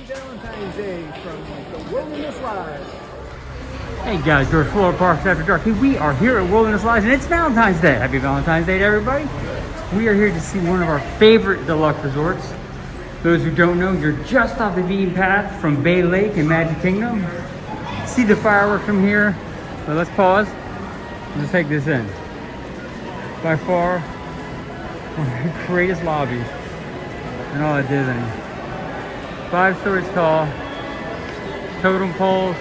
Valentine's Day from the Wilderness Lodge. Hey guys, George Florida Parks After Dark. Hey, we are here at Wilderness Lodge and it's Valentine's Day. Happy Valentine's Day to everybody. We are here to see one of our favorite deluxe resorts. Those who don't know, you're just off the beaten path from Bay Lake in Magic Kingdom. See the fireworks from here. So let's pause. Let's take this in. By far, one of the greatest lobbies in all of Disney. 5 stories tall, totem poles,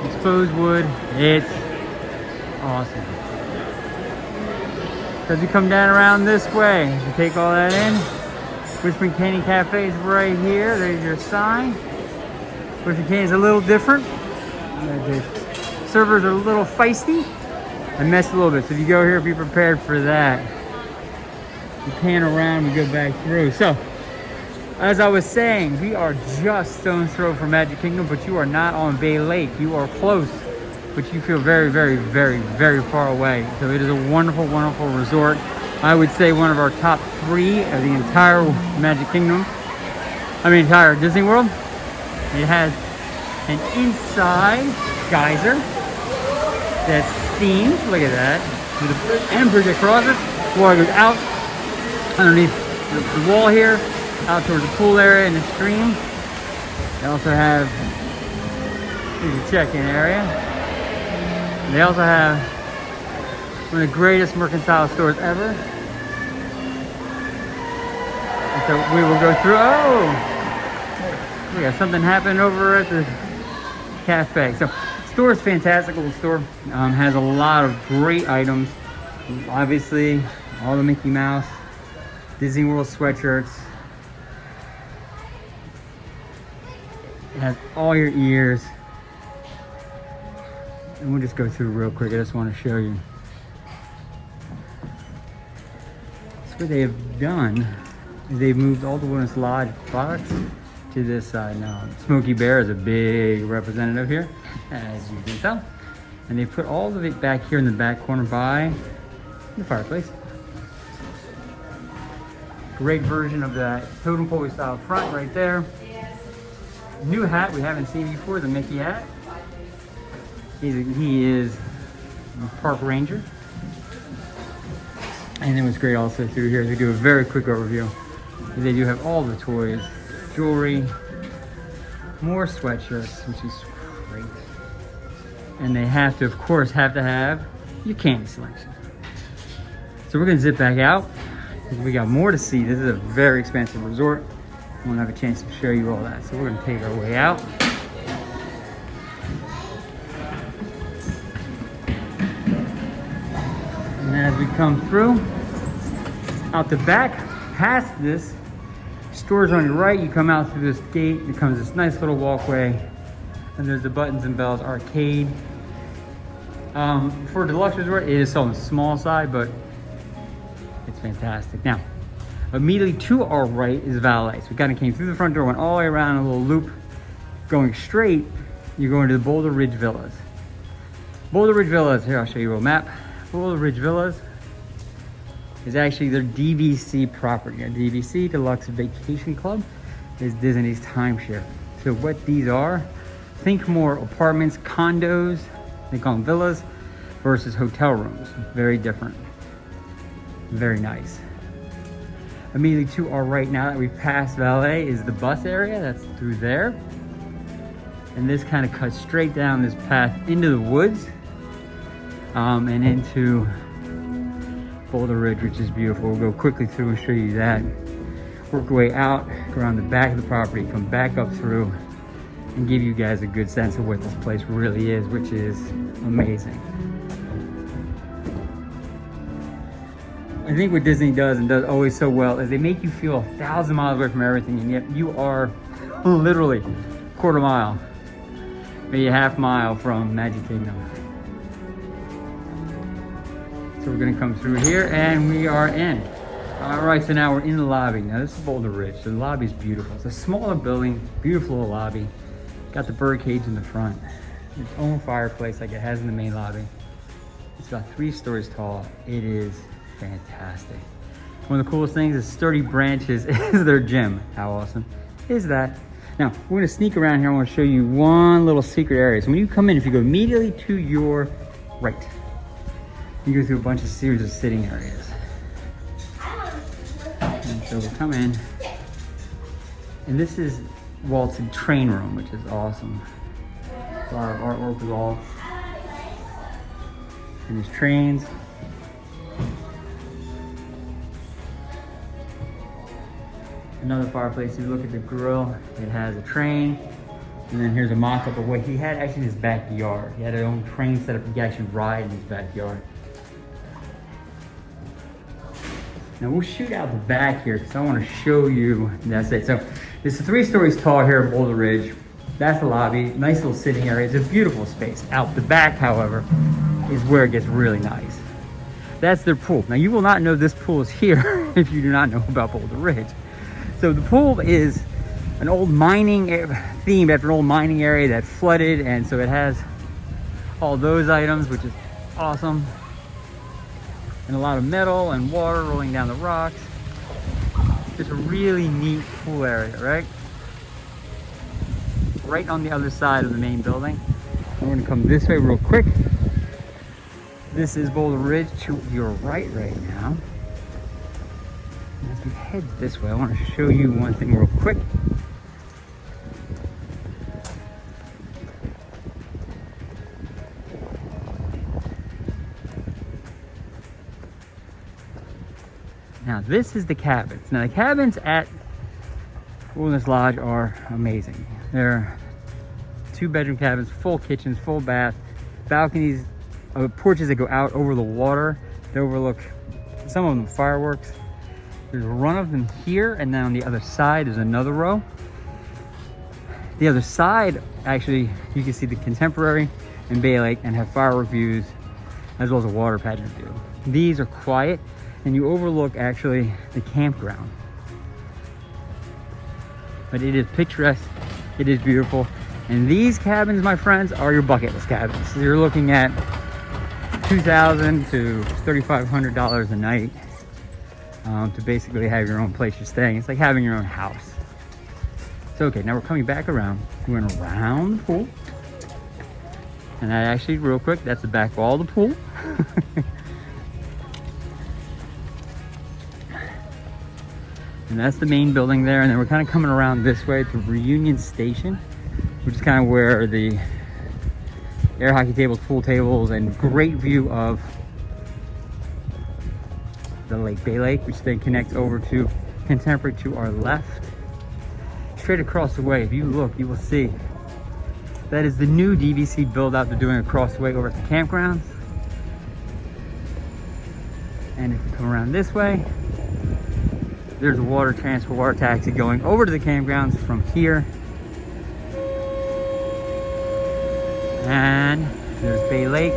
exposed wood. It's awesome. As you come down around this way, you take all that in. Whispering Candy Cafe is right here. There's your sign. Whispering Candy is a little different. The servers are a little feisty and mess a little bit. So if you go here, be prepared for that. You pan around, we go back through. So, as I was saying, we are just stone's throw from Magic Kingdom, but you are not on Bay Lake. You are close, but you feel very, very, very, very far away. So it is a wonderful, wonderful resort. I would say one of our top 3 of the entire Magic Kingdom. Entire Disney World. It has an inside geyser that's themed. Look at that. With an bridge that crosses. Water goes out underneath the wall here, out towards the pool area and the stream. They also have, here's the check-in area. They also have one of the greatest mercantile stores ever. And so we will go through, we got something happening over at the cafe. So the store is fantastic, little store. Has a lot of great items. Obviously, all the Mickey Mouse, Disney World sweatshirts. It has all your ears. And we'll just go through real quick. I just want to show you. So what they have done is they've moved all the Wilderness Lodge products to this side now. Smokey Bear is a big representative here, as you can tell. And they put all of it back here in the back corner by the fireplace. Great version of that totem pole we saw up front right there. New hat we haven't seen before, the Mickey hat. He is a park ranger. And then what's great also through here is we do a very quick overview. They do have all the toys, jewelry, more sweatshirts, which is great. And they have to, of course, have your candy selection. So we're gonna zip back out. We got more to see. This is a very expensive resort. I won't have a chance to show you all that. So we're gonna take our way out. And as we come through, out the back, past this, stores on your right, you come out through this gate, it comes this nice little walkway, and there's the Buttons and Bells arcade. For a deluxe resort, it is on the small side, but it's fantastic. Now, immediately to our right is valet. So we kind of came through the front door, went all the way around a little loop. Going straight, you're going to the Boulder Ridge Villas. Boulder Ridge Villas, here I'll show you a map. Boulder Ridge Villas is actually their DVC property. A DVC, Deluxe Vacation Club, is Disney's timeshare. So what these are, think more apartments, condos, they call them villas, versus hotel rooms. Very different. Very nice. Immediately to our right, now that we've passed valet, is the bus area. That's through there. And this kind of cuts straight down this path into the woods and into Boulder Ridge, which is beautiful. We'll go quickly through and show you that. Work our way out, go around the back of the property, come back up through, and give you guys a good sense of what this place really is, which is amazing. I think what Disney does, and does always so well, is they make you feel 1,000 miles away from everything, and yet you are literally quarter mile, maybe a half mile from Magic Kingdom. So we're gonna come through here and we are in. All right, so now we're in the lobby. Now this is Boulder Ridge. The lobby's beautiful. It's a smaller building, beautiful little lobby. Got the bird cage in the front. Its own fireplace like it has in the main lobby. It's about 3 stories tall. It is fantastic. One of the coolest things is sturdy branches is their gym. How awesome is that? Now, we're gonna sneak around here. I wanna show you one little secret area. So when you come in, if you go immediately to your right, you go through a bunch of series of sitting areas. And so we'll come in, and this is Walt's train room, which is awesome. A lot of artwork with Walt. And his trains. Another fireplace. If you look at the grill, it has a train. And then here's a mock-up of what he had actually in his backyard. He had his own train set up. He could actually ride in his backyard. Now we'll shoot out the back here because I want to show you. That's it. So it's 3 stories tall here at Boulder Ridge. That's the lobby. Nice little sitting area. It's a beautiful space. Out the back, however, is where it gets really nice. That's their pool. Now you will not know this pool is here if you do not know about Boulder Ridge. So the pool is an old mining themed after an old mining area that flooded, and so it has all those items, which is awesome. And a lot of metal and water rolling down the rocks. Just a really neat pool area, right? Right on the other side of the main building. We're gonna come this way real quick. This is Boulder Ridge to your right now. And as we head this way, I want to show you one thing real quick. Now this is the cabins. Now the cabins at Wilderness Lodge are amazing. They're 2-bedroom cabins, full kitchens, full bath, balconies, porches that go out over the water. They overlook some of them fireworks. There's a run of them here, and then on the other side there's another row. The other side, actually, you can see the Contemporary and Bay Lake and have firework views as well as a water pageant view. These are quiet, and you overlook actually the campground. But it is picturesque, it is beautiful. And these cabins, my friends, are your bucket list cabins. So you're looking at $2,000 to $3,500 a night to basically have your own place you're staying. It's like having your own house. So okay, now we're coming back around. We went around the pool. And that actually, real quick, that's the back wall of the pool. And that's the main building there. And then we're kind of coming around this way to Reunion Station, which is kind of where the air hockey tables, pool tables, and great view of the Lake Bay Lake, which then connects over to Contemporary to our left. Straight across the way, if you look, you will see that is the new DVC build out they're doing across the way over at the campgrounds. And if you come around this way, there's a water transfer, water taxi going over to the campgrounds from here. And there's Bay Lake.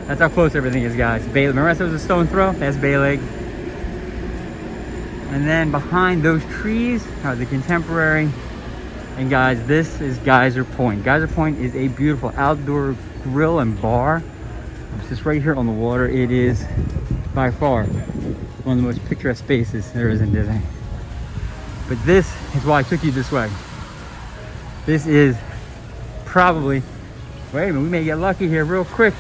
That's how close everything is, guys. Bay, remember I said it was a stone throw? That's Bay Lake. And then behind those trees are the Contemporary. And guys, this is Geyser Point. Geyser Point is a beautiful outdoor grill and bar. It's just right here on the water. It is by far one of the most picturesque spaces there is in Disney. But this is why I took you this way. This is probably, wait a minute, we may get lucky here real quick.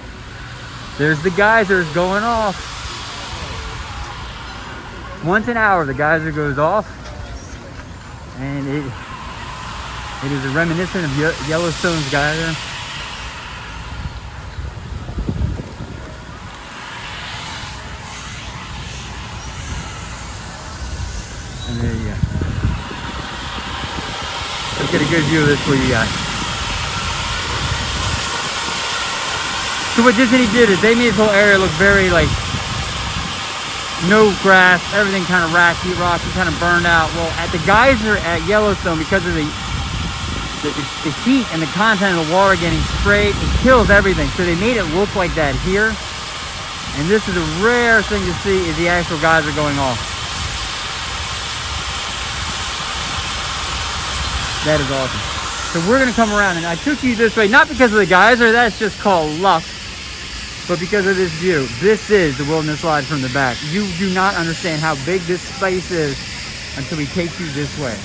There's the geysers going off. Once an hour, the geyser goes off. And it is a reminiscent of Yellowstone's geyser. And there you go. Let's get a good view of this for you guys. So what Disney did is they made this whole area look very like no grass, everything kind of rocky, kind of burned out. Well, at the geyser at Yellowstone, because of the heat and the content of the water getting sprayed, it kills everything. So they made it look like that here. And this is a rare thing to see, is the actual geyser going off. That is awesome. So we're gonna come around, and I took you this way, not because of the geyser, that's just called luck, but because of this view. This is the Wilderness Lodge from the back. You do not understand how big this space is until we take you this way.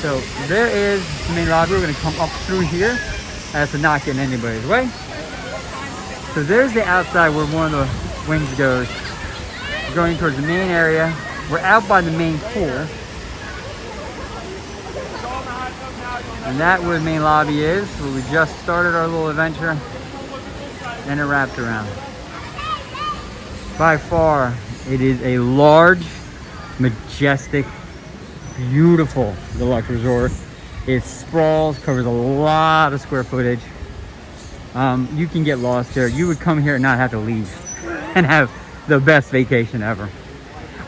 So there is the main lobby. We're gonna come up through here as to not get in anybody's way. So there's the outside where one of the wings goes. We're going towards the main area. We're out by the main pool. And that's where the main lobby is, where we just started our little adventure. And it wraps around. By far, it is a large, majestic, beautiful deluxe resort. It sprawls, covers a lot of square footage. You can get lost there. You would come here and not have to leave and have the best vacation ever.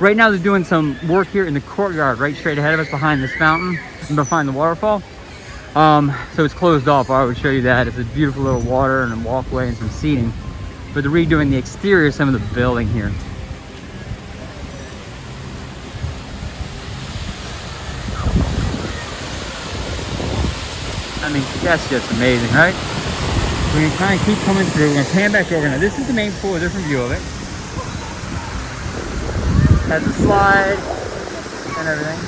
Right now they're doing some work here in the courtyard right straight ahead of us behind this fountain and behind the waterfall. So it's closed off. I would show you that. It's a beautiful little water and a walkway and some seating. But they're redoing the exterior of some of the building here. I mean, that's just amazing, right? We're gonna kind of keep coming through. We're gonna pan back over. Now this is the main pool, a different view of it. Has a slide and everything.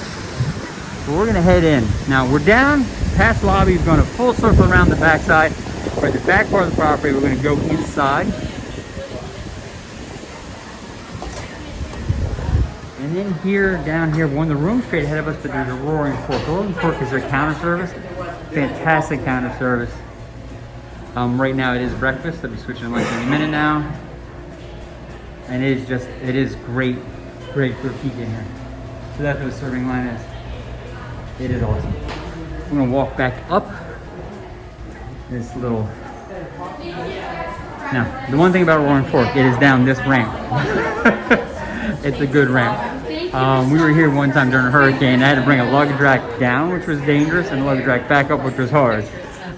But we're gonna head in. Now we're down past lobby. We're going to full circle around the backside. We're at the back part of the property. We're going to go inside. And then here, down here, one of the rooms straight ahead of us, but there's a Roaring Fork. Roaring Fork is their counter service. Fantastic counter service. Right now it is breakfast. They'll be switching in like any minute now. And it is great for a peek in here. So that's what the serving line is. It is awesome. I'm gonna walk back up this little. Now, the one thing about Roaring Fork, it is down this ramp. It's a good ramp. We were here one time during a hurricane. I had to bring a luggage rack down, which was dangerous, and a luggage rack back up, which was hard.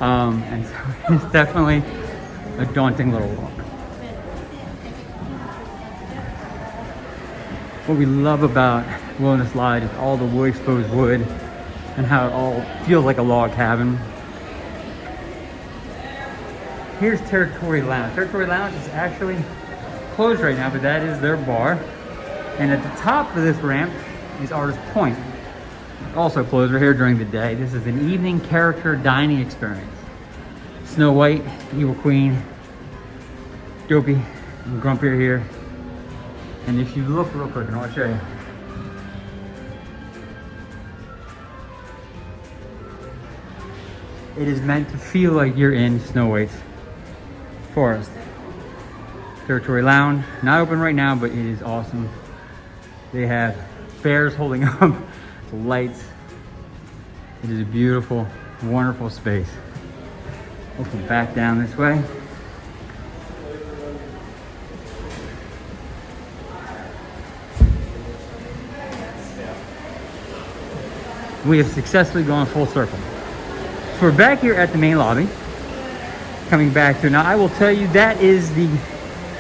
And so it's definitely a daunting little walk. What we love about Wilderness Lodge is all the wood, exposed wood, and how it all feels like a log cabin. Here's Territory Lounge. Territory Lounge is actually closed right now, but that is their bar. And at the top of this ramp is Artist Point. Also closed. We're here during the day. This is an evening character dining experience. Snow White, Evil Queen, Dopey, and Grumpy are here. And if you look real quick, and I'll show you. It is meant to feel like you're in Snow White's forest. Territory Lounge, not open right now, but it is awesome. They have bears holding up the lights. It is a beautiful, wonderful space. We'll come back down this way. We have successfully gone full circle. So we're back here at the main lobby, coming back to, now I will tell you that is the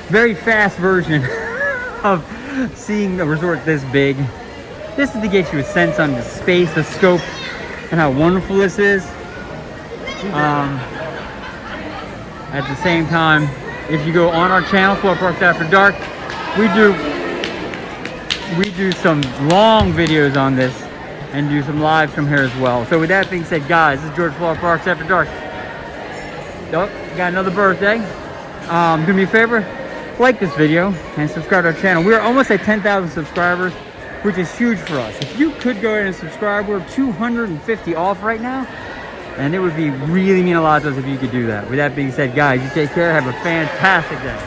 very fast version of seeing a resort this big. This is to get you a sense on the space, the scope, and how wonderful this is. At the same time, if you go on our channel, Florida Parks After Dark, we do some long videos on this and do some lives from here as well. So with that being said, guys, this is George, Florida Parks After Dark. Oh, got another birthday. Do me a favor, like this video and subscribe to our channel. We're almost at 10,000 subscribers, which is huge for us. If you could go ahead and subscribe, we're 250 off right now, and it would be really mean a lot to us if you could do that. With that being said, guys, you take care. Have a fantastic day.